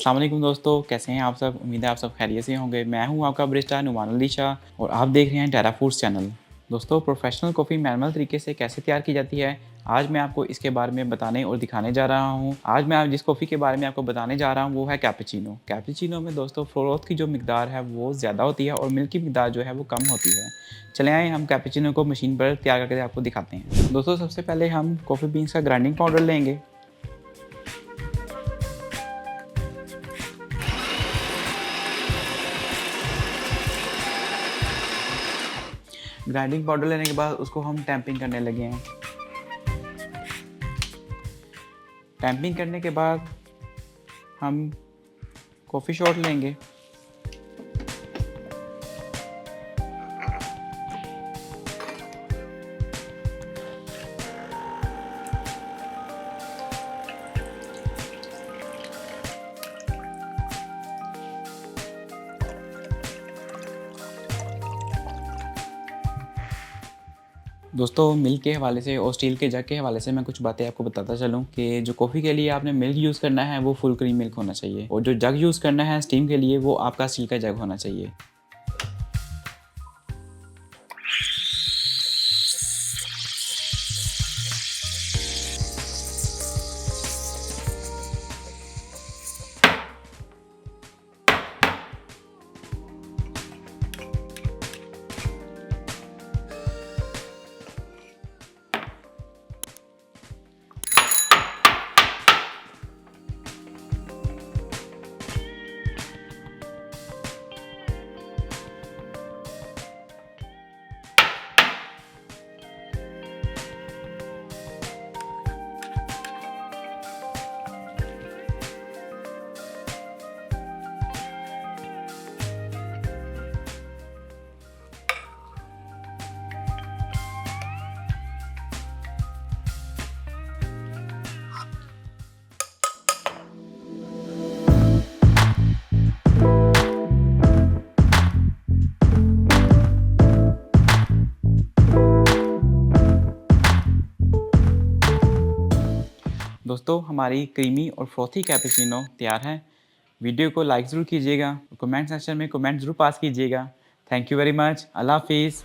अस्सलाम वालेकुम दोस्तों, कैसे हैं आप सब? उम्मीद है आप सब खैरियत से होंगे। मैं हूं आपका बरिस्टा नुमान अली शाह और आप देख रहे हैं टेरा फूड्स चैनल। दोस्तों, प्रोफेशनल कॉफ़ी मैनुअल तरीके से कैसे तैयार की जाती है, आज मैं आपको इसके बारे में बताने और दिखाने जा रहा हूं। आज मैं जिस कॉफ़ी के बारे में आपको बताने जा रहा हूं वो है कैपेचिनो। कैपेचिनो में दोस्तों फ्लोर की जो मिकदार है वो ज़्यादा होती है और मिल्क की मिकदार जो है वो कम होती है। चले आए हम कैपेचिनो को मशीन पर तैयार करके आपको दिखाते हैं। दोस्तों, सबसे पहले हम कॉफ़ी बीन्स का ग्राइंडिंग पाउडर लेंगे। ग्राइंडिंग पाउडर लेने के बाद उसको हम टैम्पिंग करने लगे हैं। टैम्पिंग करने के बाद हम कॉफ़ी शॉट लेंगे। दोस्तों, मिल्क के हवाले से और स्टील के जग के हवाले से मैं कुछ बातें आपको बताता चलूँ कि जो कॉफ़ी के लिए आपने मिल्क यूज़ करना है वो फुल क्रीम मिल्क होना चाहिए और जो जग यूज़ करना है स्टीम के लिए वो आपका स्टील का जग होना चाहिए। दोस्तों, हमारी क्रीमी और फ्रॉथी कैपेचिनो तैयार है। वीडियो को लाइक ज़रूर कीजिएगा, कमेंट सेक्शन में कमेंट ज़रूर पास कीजिएगा। Thank you very much. Allah हाफिज़।